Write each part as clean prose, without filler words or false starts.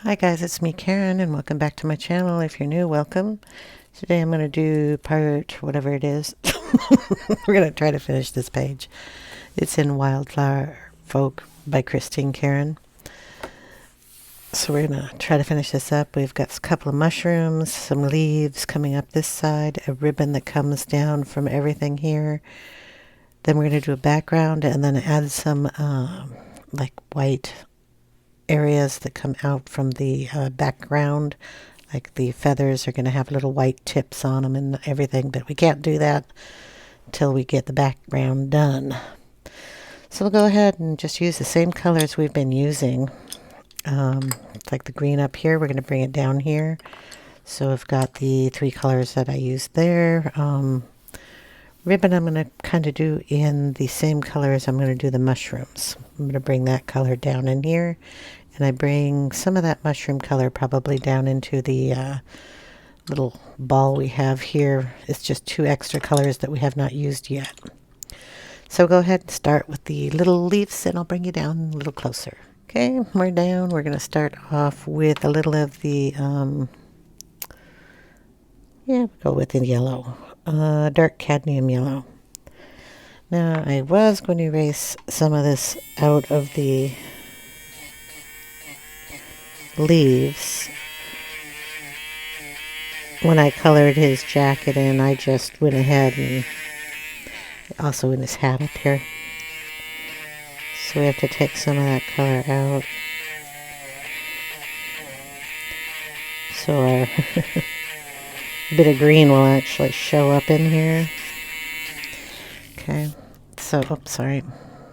Hi guys, it's me Karen and welcome back to my channel. If you're new, welcome. Today I'm going to do part whatever it is. We're going to try to finish this page. It's in Wildflower Folk by Christine Karen. So we're going to try to finish this up. We've got a couple of mushrooms, some leaves coming up this side, a ribbon that comes down from everything here. Then we're going to do a background and then add some like white areas that come out from the background. Like the feathers are going to have little white tips on them and everything, but we can't do that until we get the background done. So we'll go ahead and just use the same colors we've been using. Like the green up here, we're going to bring it down here. So I've got the three colors that I used there. Ribbon I'm going to kind of do in the same color as I'm going to do the mushrooms. I'm going to bring that color down in here. And I bring some of that mushroom color probably down into the little ball we have here. It's just two extra colors that we have not used yet. So go ahead and start with the little leaves and I'll bring you down a little closer. Okay, we're down. We're going to start off with a little of the, we'll go with the yellow, dark cadmium yellow. Now I was going to erase some of this out of the leaves when I colored his jacket in. I just went ahead and also in his hat up here. So we have to take some of that color out. So our bit of green will actually show up in here. Okay, so, oops, sorry.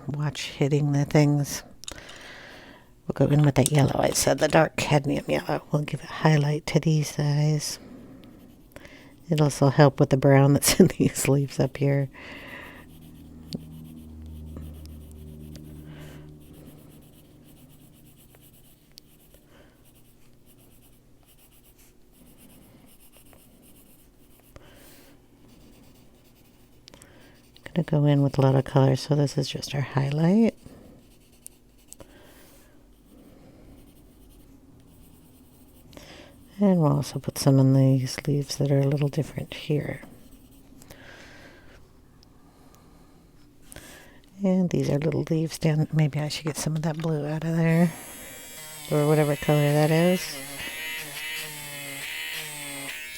Watch hitting the things. We'll go in with that yellow. I said the dark cadmium yellow. We'll give a highlight to these guys. It'll also help with the brown that's in these leaves up here. Going to go in with a lot of color, so this is just our highlight. And we'll also put some in these leaves that are a little different here. And these are little leaves down. Maybe I should get some of that blue out of there. Or whatever color that is.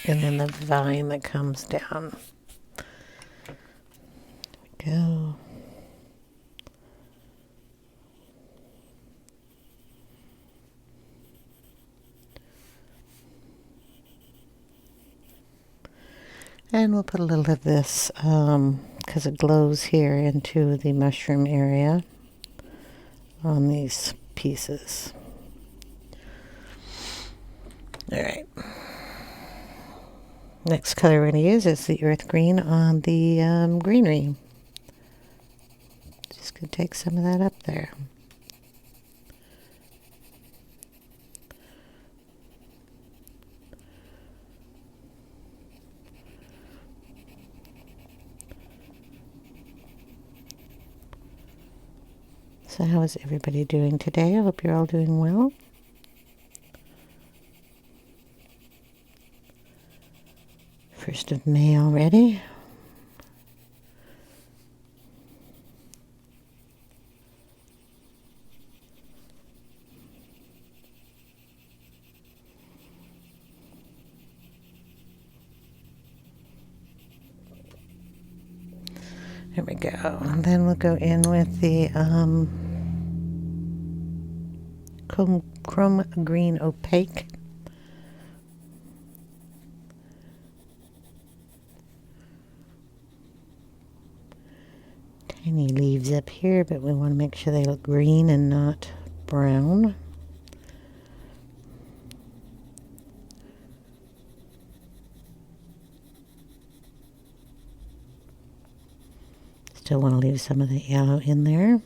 And then the vine that comes down. There we go. And we'll put a little of this, because it glows here, into the mushroom area on these pieces. Alright. Next color we're going to use is the earth green on the greenery. Just going to take some of that up there. So how is everybody doing today? I hope you're all doing well. First of May already. There we go. And then we'll go in with the chrome green opaque. Tiny leaves up here, but we want to make sure they look green and not brown. Still want to leave some of the yellow in there.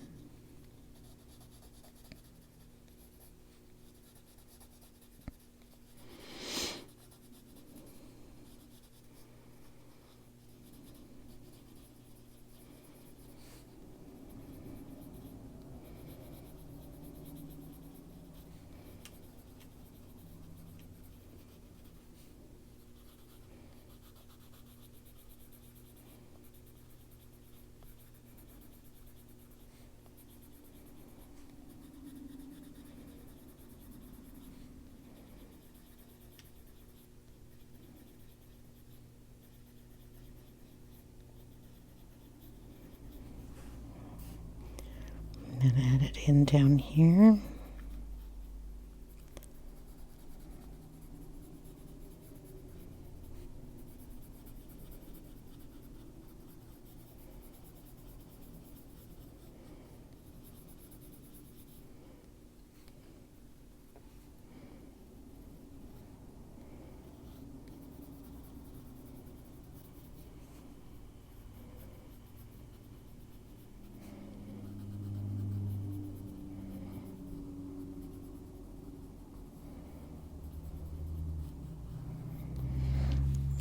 And add it in down here.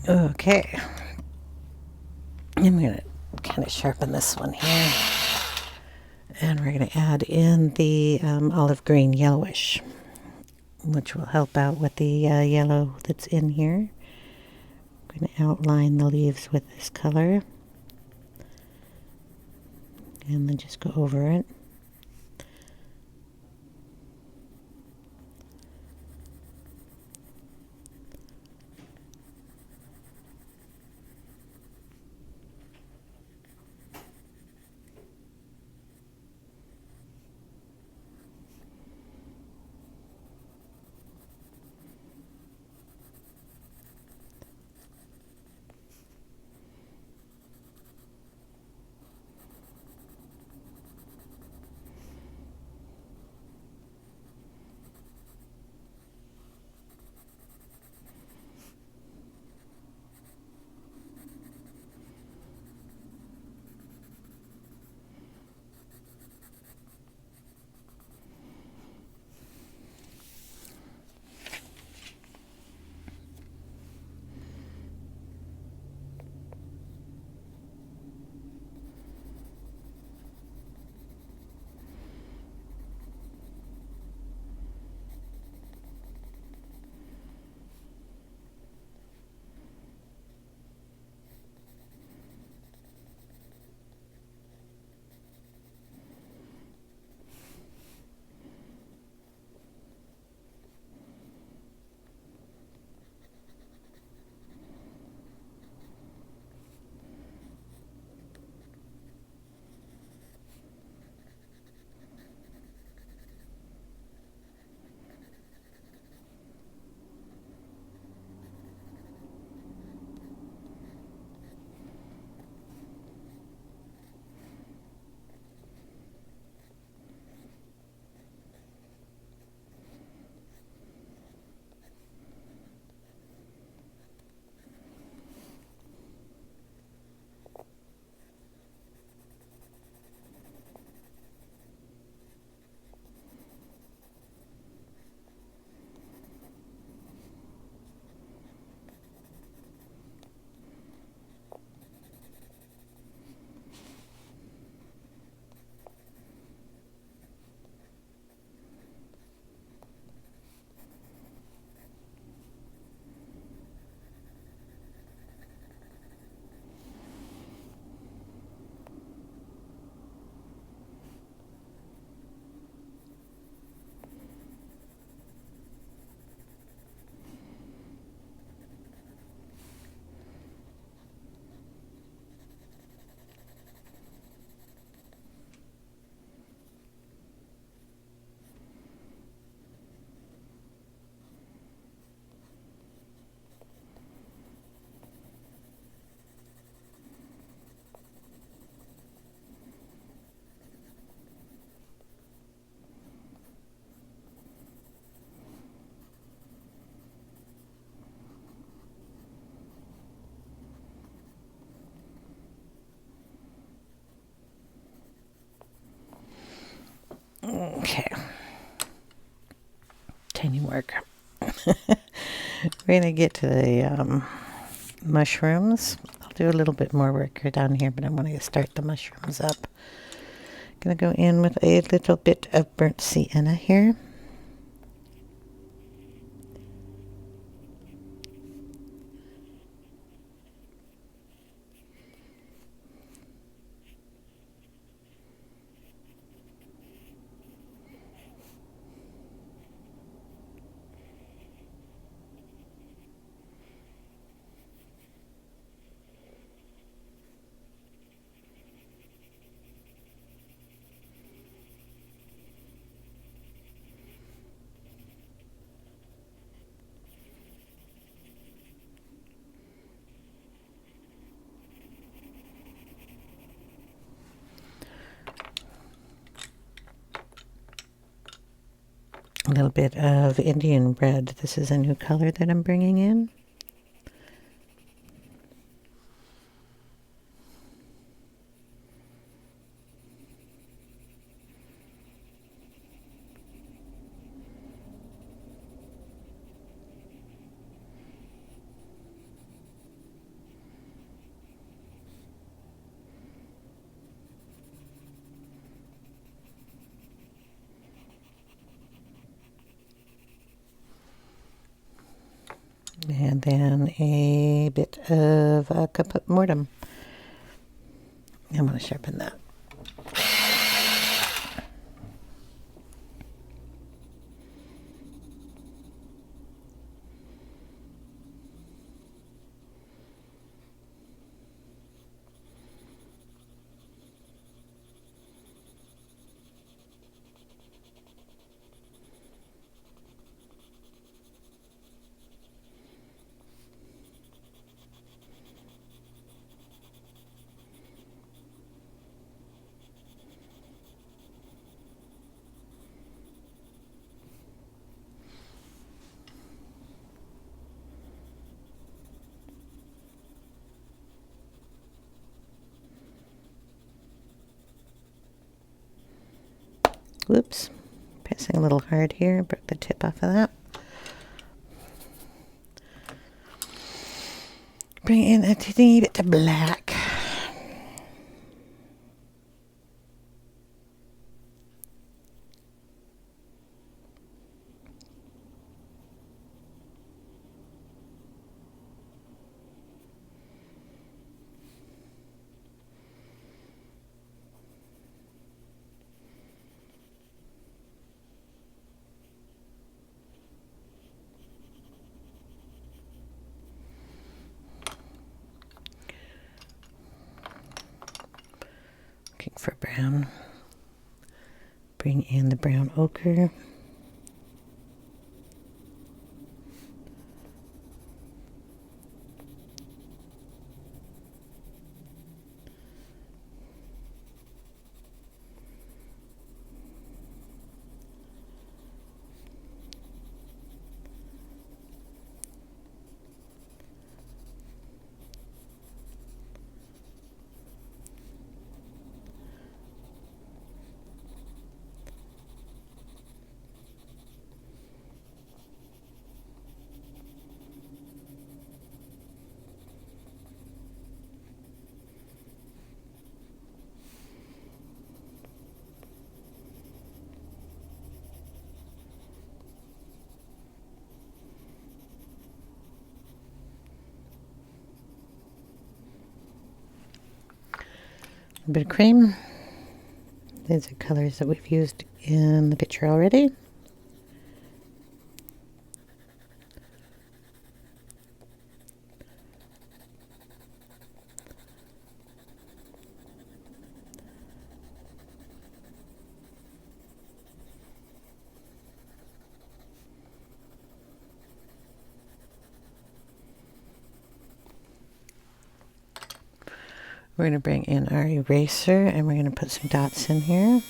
Okay, I'm going to kind of sharpen this one here, and we're going to add in the olive green yellowish, which will help out with the yellow that's in here. I'm going to outline the leaves with this color, and then just go over it. Okay. Tiny work. We're going to get to the mushrooms. I'll do a little bit more work here down here, but I want to start the mushrooms up. Going to go in with a little bit of burnt sienna here. little bit of Indian red. This is a new color that I'm bringing in. And then a bit of Caput mortuum. I'm going to sharpen that. Whoops, pressing a little hard here, broke the tip off of that. Bring in a teeny bit of black. Looking for brown. Bring in the brown ochre. A bit of cream. These are colors that we've used in the picture already. We're going to bring in our eraser and we're going to put some dots in here.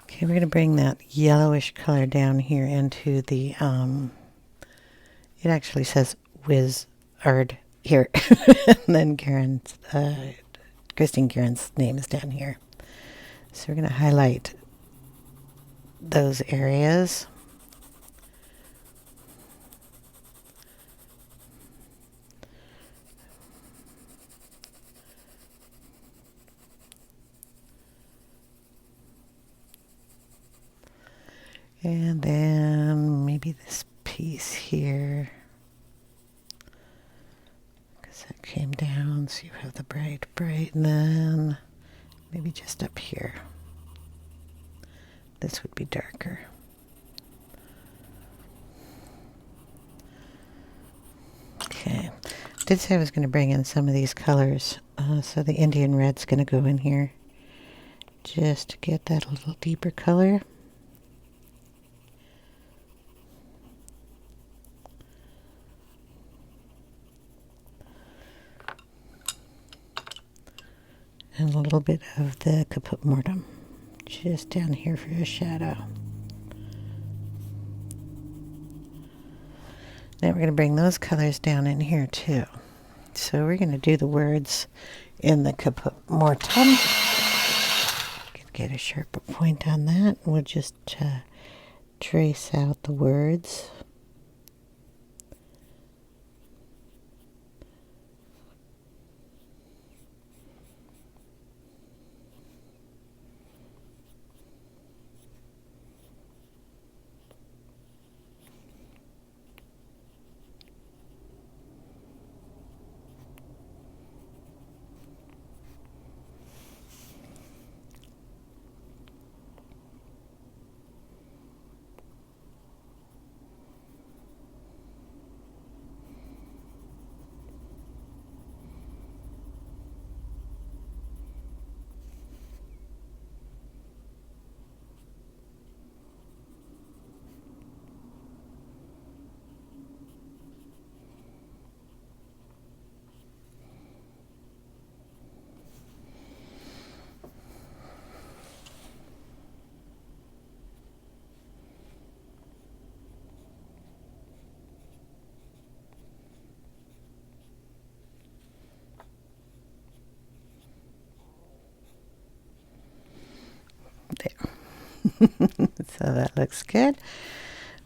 Okay, we're going to bring that yellowish color down here into the, it actually says Wizard here. And then Christine Karen's name is down here. So we're going to highlight those areas. And then maybe this piece here, because that came down, so you have the bright, and then maybe just up here. This would be darker. Did say I was going to bring in some of these colors. So the Indian red's going to go in here just to get that a little deeper color. And a little bit of the Caput mortuum just down here for a shadow. Now we're going to bring those colors down in here too. So we're going to do the words in the Caput mortuum. Get a sharper point on that. We'll just trace out the words. So that looks good.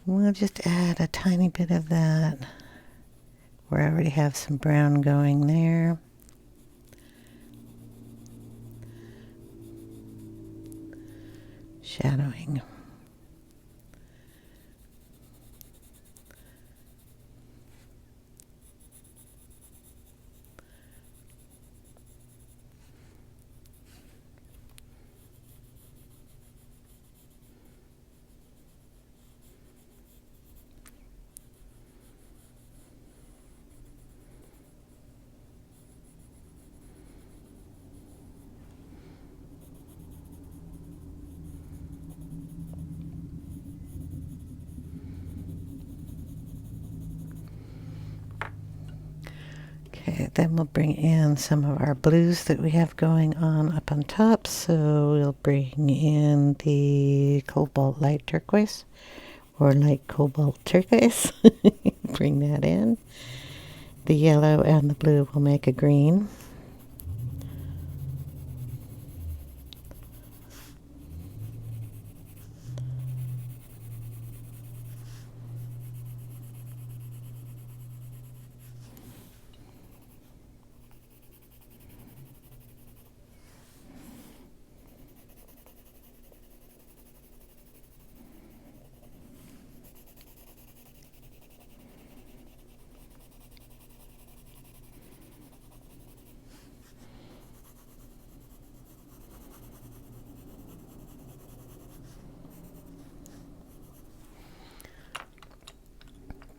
We'll just add a tiny bit of that where I already have some brown going there. Shadowing. Okay, then we'll bring in some of our blues that we have going on up on top. So we'll bring in the cobalt light turquoise or light cobalt turquoise. Bring that in. The yellow and the blue will make a green.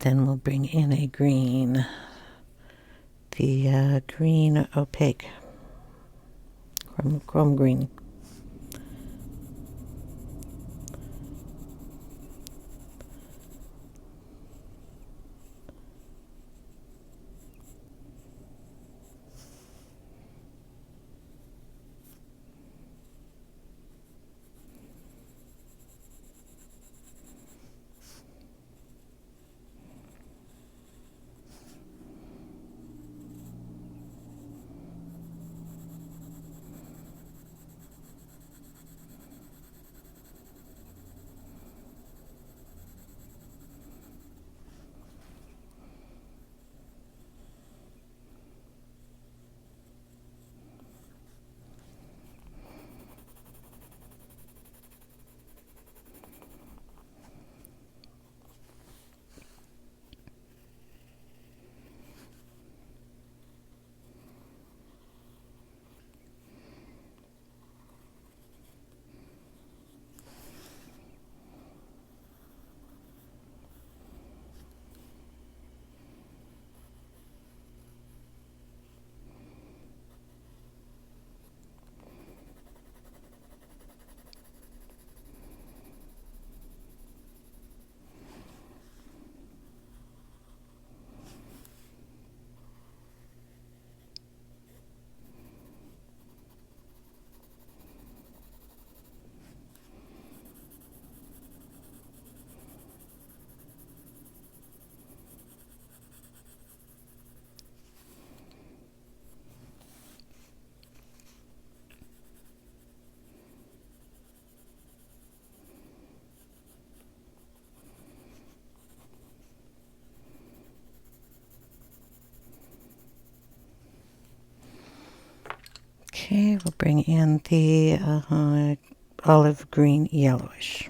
Then we'll bring in a green, the green opaque, chrome green. we'll bring in the olive green yellowish.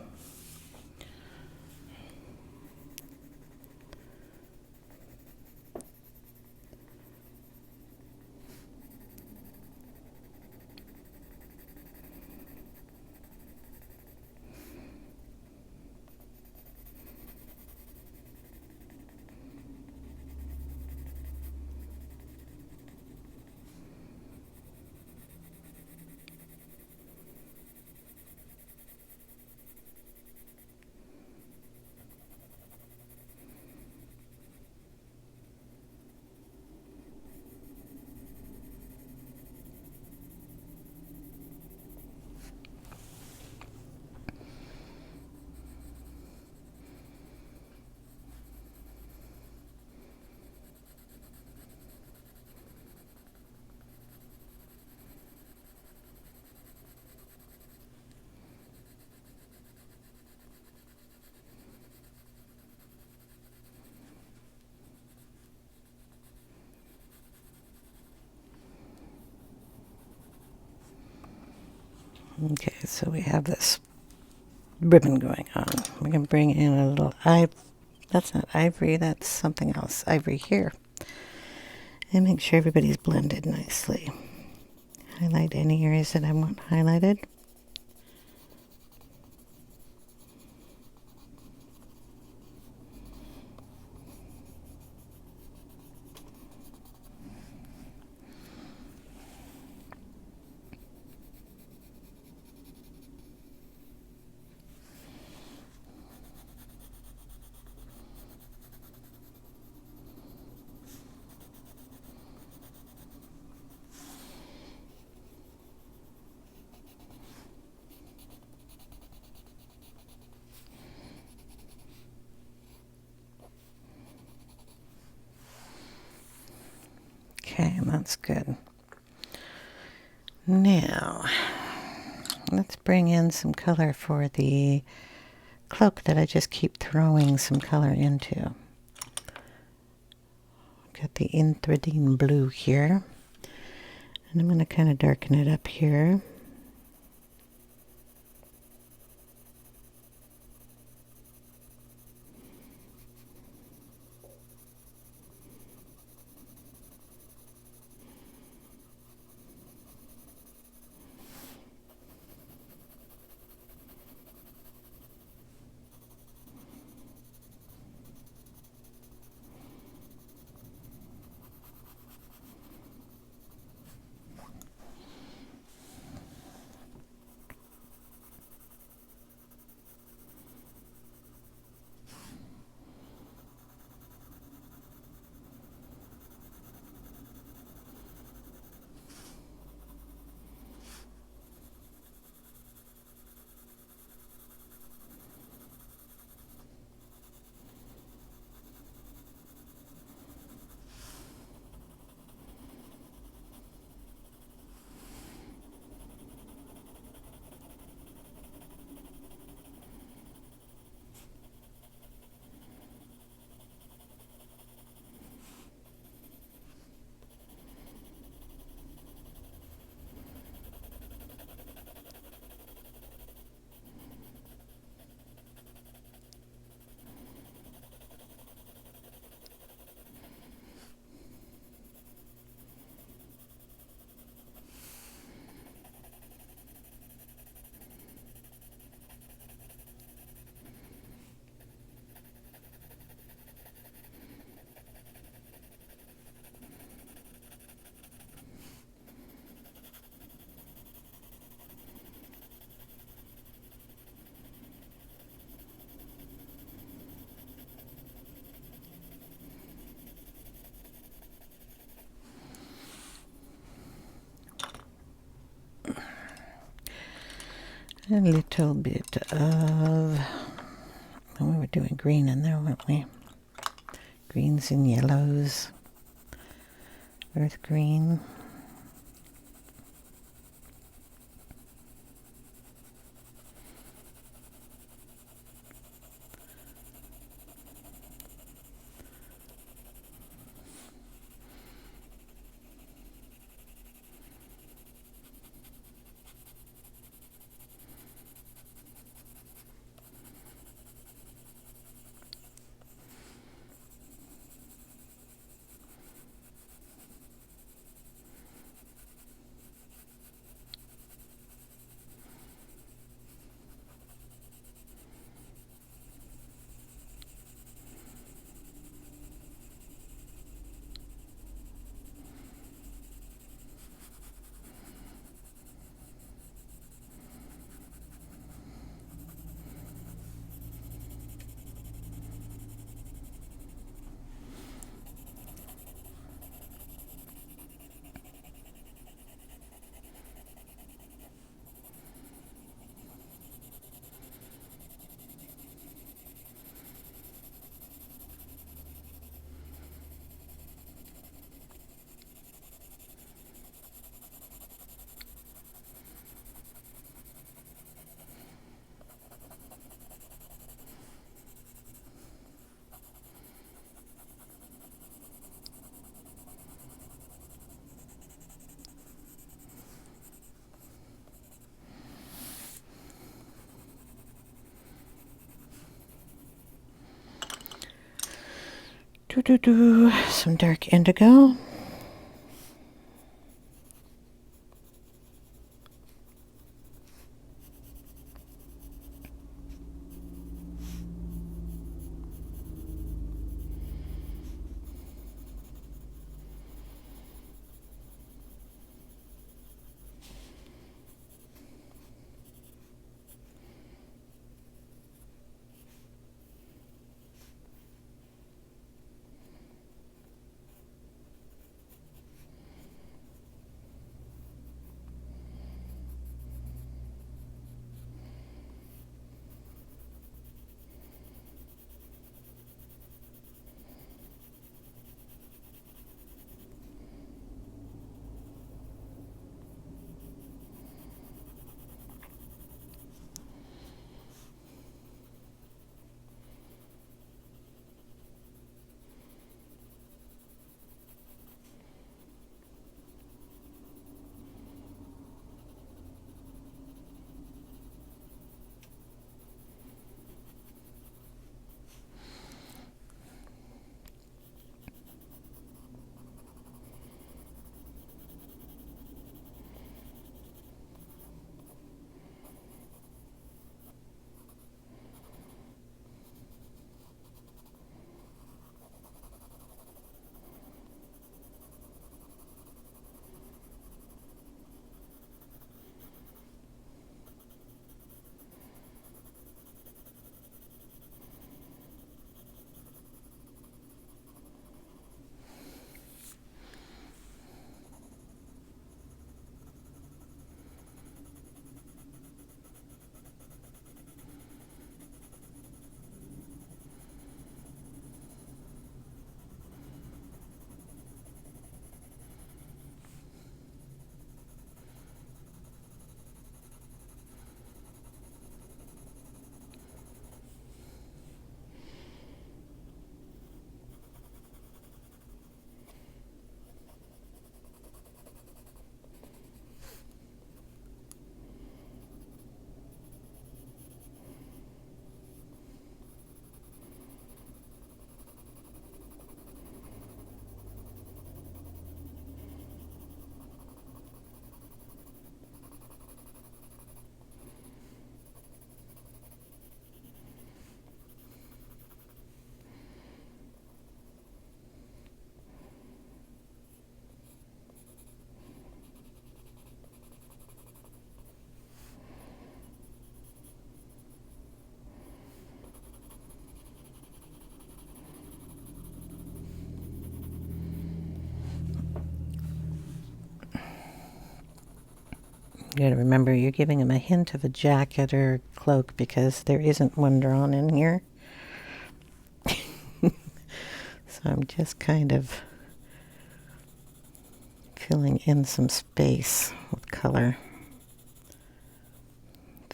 Okay, so we have this ribbon going on. We can bring in a little that's not ivory, that's something else. Ivory here. And make sure everybody's blended nicely. Highlight any areas that I want highlighted. Okay, that's good. Now, let's bring in some color for the cloak that I just keep throwing some color into. Got the Indanthrene blue here. And I'm going to kind of darken it up here. A little bit of, we were doing green in there, weren't we? Greens and yellows, earth green. Some dark indigo. You gotta remember you're giving him a hint of a jacket or cloak because there isn't one drawn in here. So I'm just kind of filling in some space with color.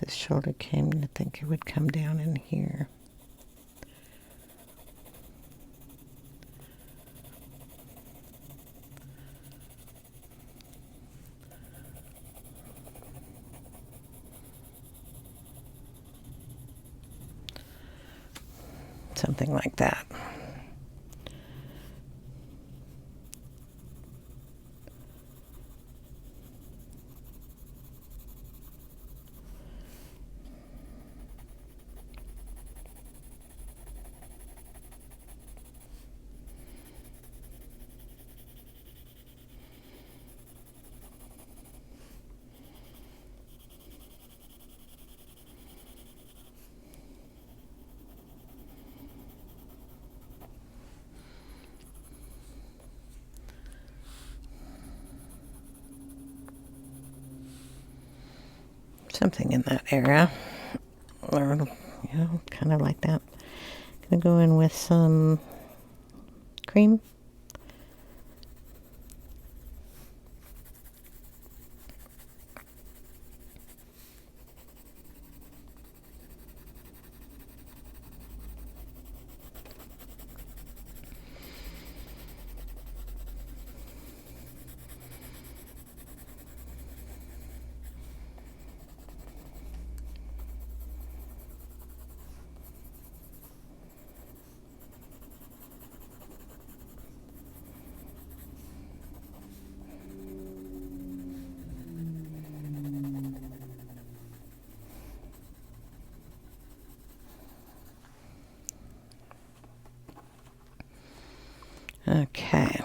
This shoulder came, I think it would come down in here. Something like that. Something in that area, or kind of like that. Gonna go in with some cream. Okay.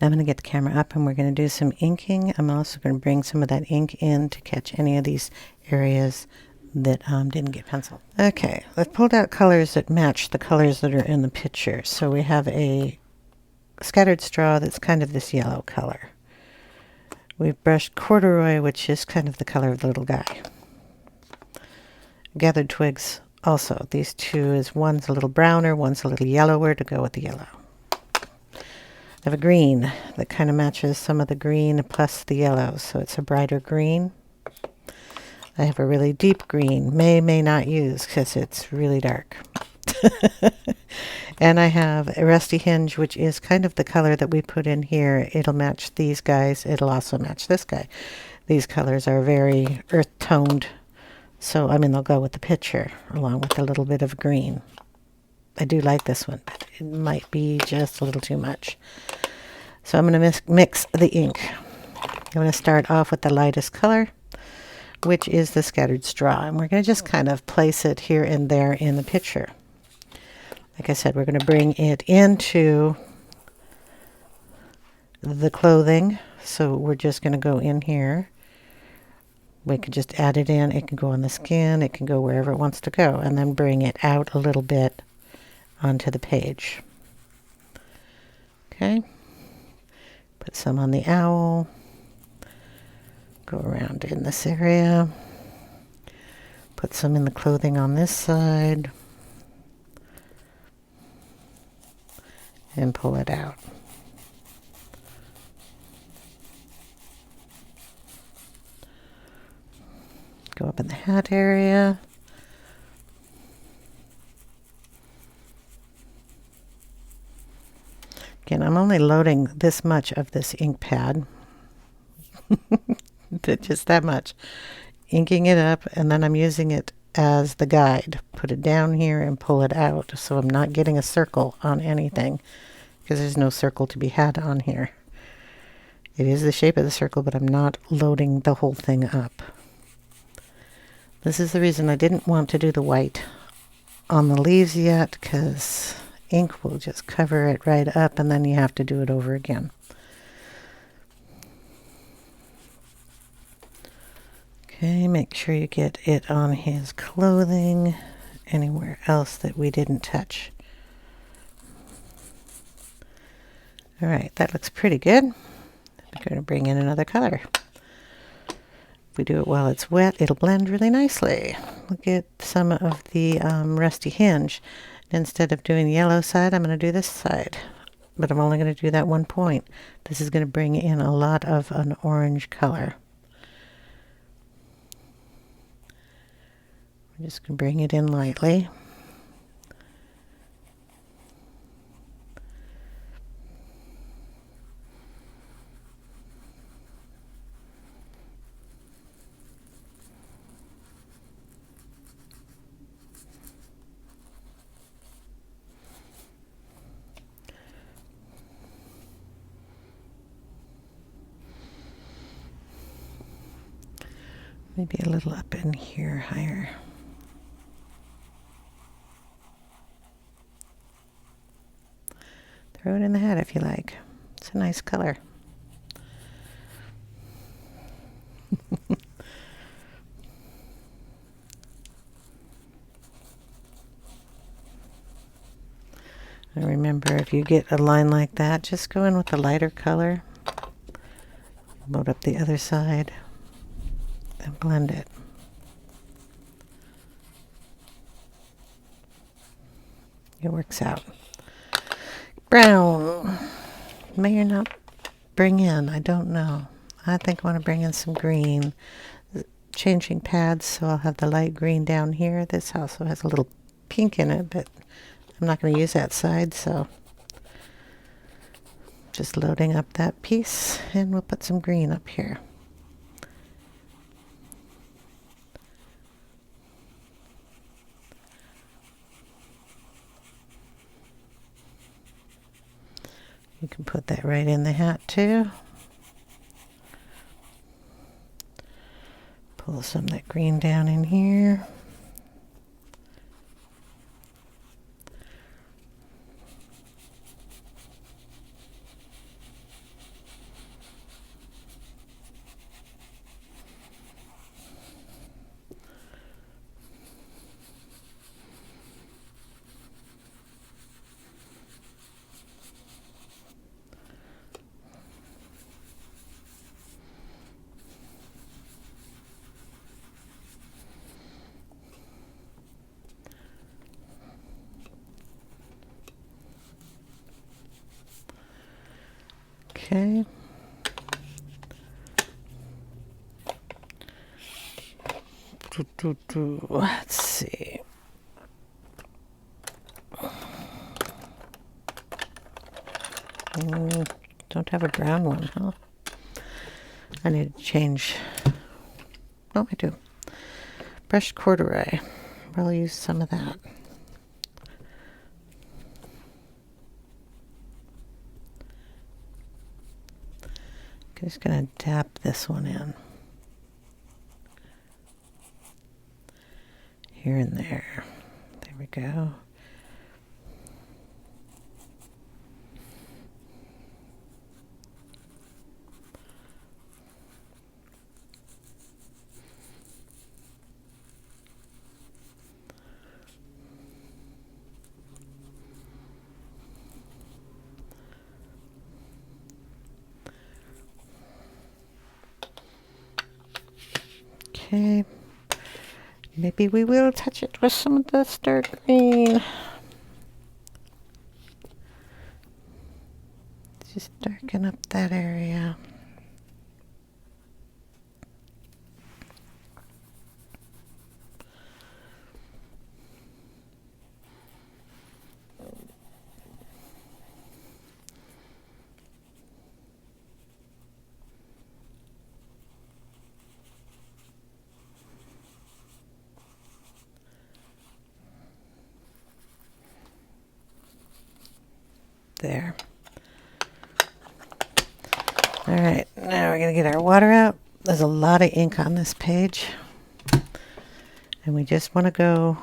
Now I'm going to get the camera up and we're going to do some inking. I'm also going to bring some of that ink in to catch any of these areas that didn't get penciled. Okay, I've pulled out colors that match the colors that are in the picture. So we have a scattered straw that's kind of this yellow color. We've brushed corduroy, which is kind of the color of the little guy. Gathered twigs also. These two is one's a little browner, one's a little yellower to go with the yellow. I have a green that kind of matches some of the green plus the yellow, so it's a brighter green. I have a really deep green, may not use because it's really dark. And I have a rusty hinge, which is kind of the color that we put in here. It'll match these guys. It'll also match this guy. These colors are very earth toned, so I mean they'll go with the picture along with a little bit of green. I do like this one, but it might be just a little too much. So I'm going to mix the ink. I'm going to start off with the lightest color, which is the scattered straw. And we're going to just kind of place it here and there in the picture. Like I said, we're going to bring it into the clothing. So we're just going to go in here. We can just add it in. It can go on the skin. It can go wherever it wants to go. And then bring it out a little bit onto the page. Okay. Put some on the owl. Go around in this area. Put some in the clothing on this side. And pull it out. Go up in the hat area. Again, I'm only loading this much of this ink pad. Just that much. Inking it up, and then I'm using it as the guide. Put it down here and pull it out, so I'm not getting a circle on anything, because there's no circle to be had on here. It is the shape of the circle, but I'm not loading the whole thing up. This is the reason I didn't want to do the white on the leaves yet, because ink will just cover it right up, and then you have to do it over again. Okay, make sure you get it on his clothing, anywhere else that we didn't touch. All right, that looks pretty good. I'm going to bring in another color. If we do it while it's wet, it'll blend really nicely. Look at some of the rusty hinge. Instead of doing the yellow side, I'm going to do this side. But I'm only going to do that one point. This is going to bring in a lot of an orange color. I'm just going to bring it in lightly. Maybe a little up in here higher. Throw it in the hat if you like. It's a nice color. And remember, if you get a line like that, just go in with a lighter color. Load up the other side and blend it. It works out. Brown. May or not bring in, I don't know. I think I want to bring in some green. Changing pads, so I'll have the light green down here. This also has a little pink in it, but I'm not going to use that side, so just loading up that piece, and we'll put some green up here. You can put that right in the hat too. Pull some of that green down in here. Okay. Let's see. Don't have a brown one, huh? I need to change. Oh, I do. Brushed corduroy. I'll use some of that. Just going to tap this one in. Here and there. There we go. Okay. Maybe we will touch it with some of this dark green. Just darken up that area. There. All right, now we're going to get our water out. There's a lot of ink on this page. And we just want to go,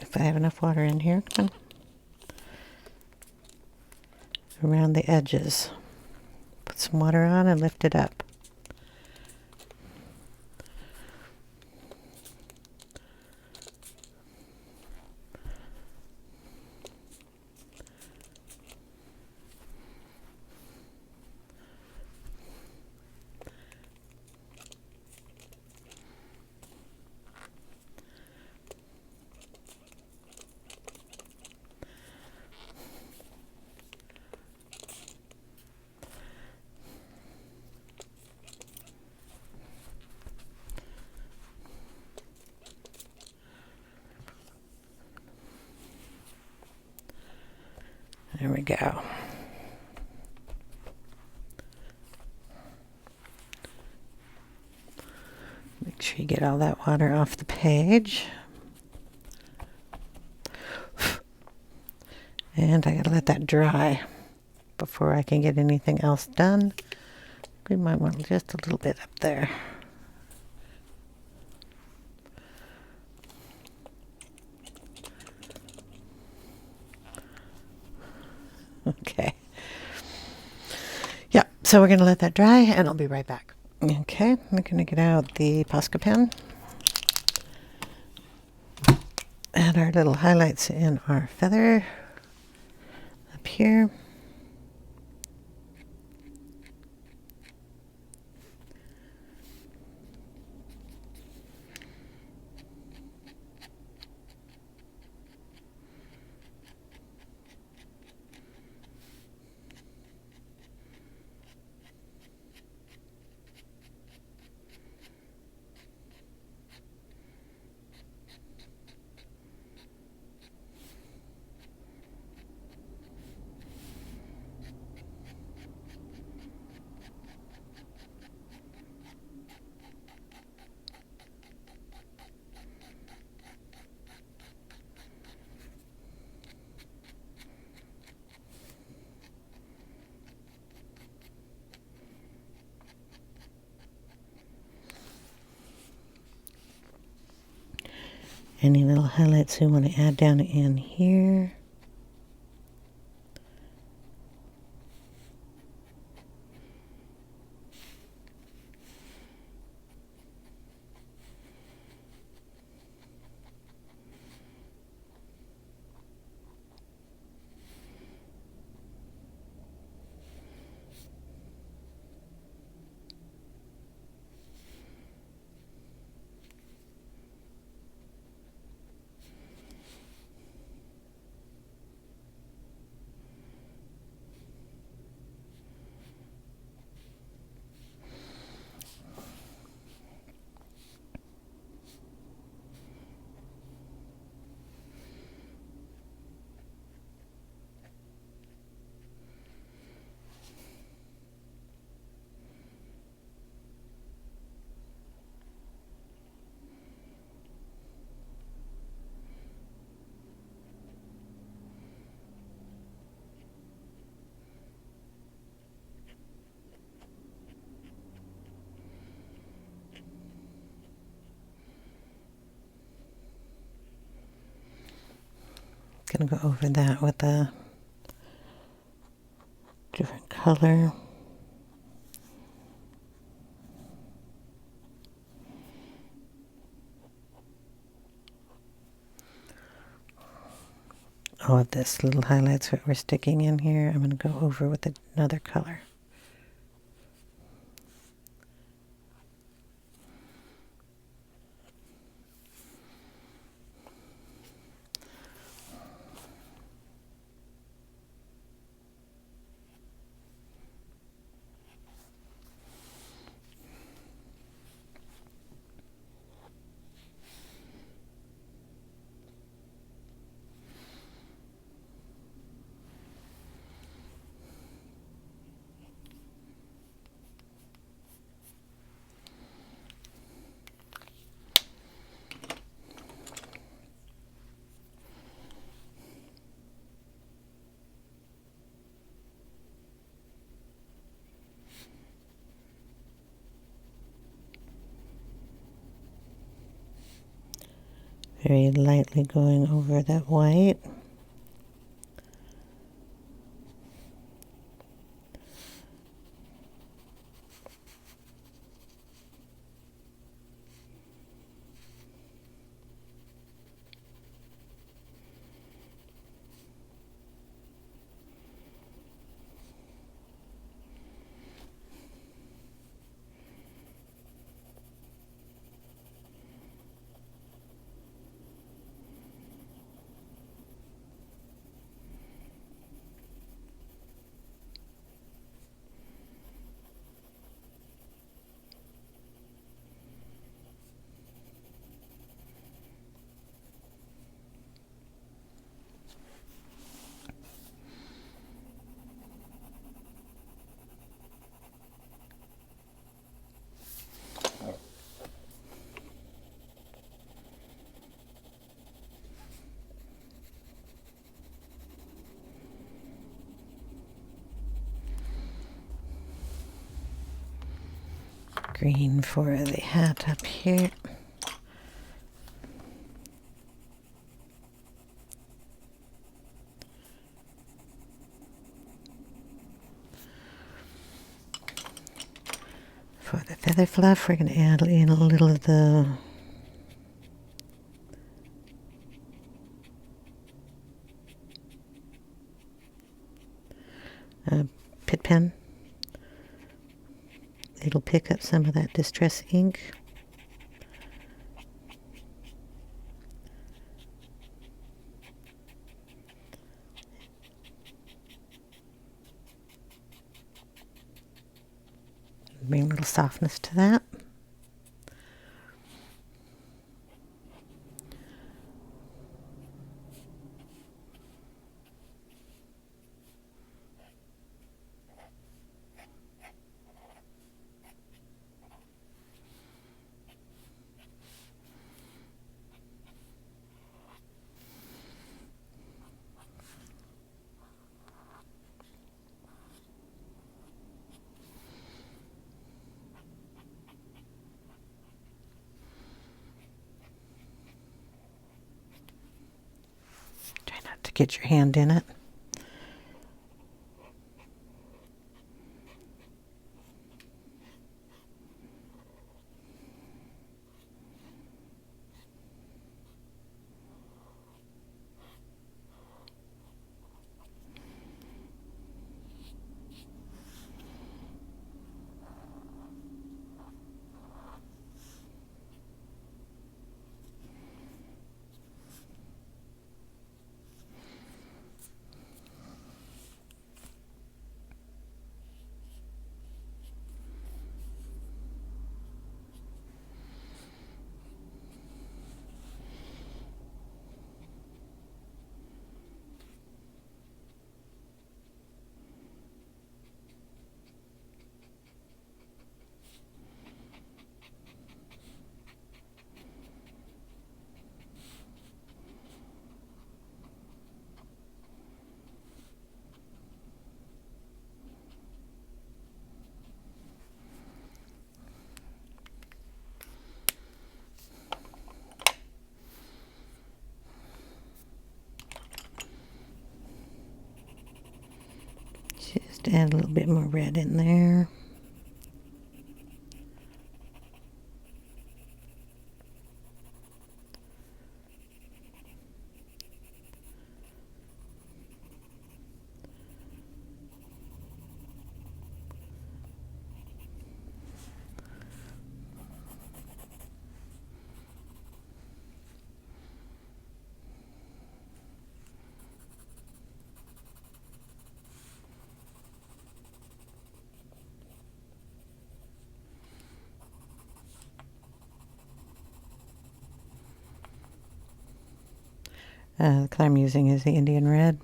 if I have enough water in here, come on, around the edges. Put some water on and lift it up. There we go. Make sure you get all that water off the page. And I gotta let that dry before I can get anything else done. We might want just a little bit up there. Okay. Yeah, so we're going to let that dry and I'll be right back. Okay, I'm going to get out the Posca pen. Add our little highlights in our feather up here. Any little highlights we want to add down in here. Gonna go over that with a different color. All of this little highlights that we're sticking in here, I'm going to go over with another color. Very lightly going over that white. Green for the hat up here. For the feather fluff, we're going to add in a little of the pit pen. It'll pick up some of that distress ink. Bring a little softness to that. Try not to get your hand in it. to add a little bit more red in there. The color I'm using is the Indian red.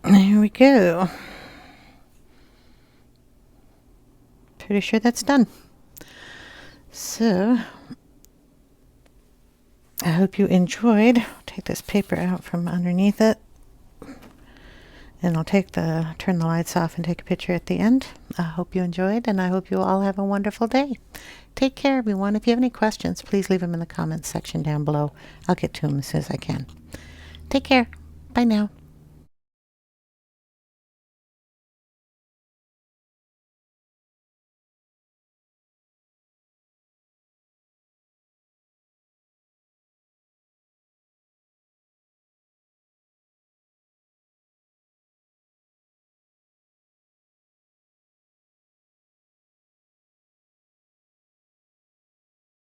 There we go. Pretty sure that's done. So, I hope you enjoyed. I'll take this paper out from underneath it. And I'll turn the lights off and take a picture at the end. I hope you enjoyed, and I hope you all have a wonderful day. Take care, everyone. If you have any questions, please leave them in the comments section down below. I'll get to them as soon as I can. Take care. Bye now.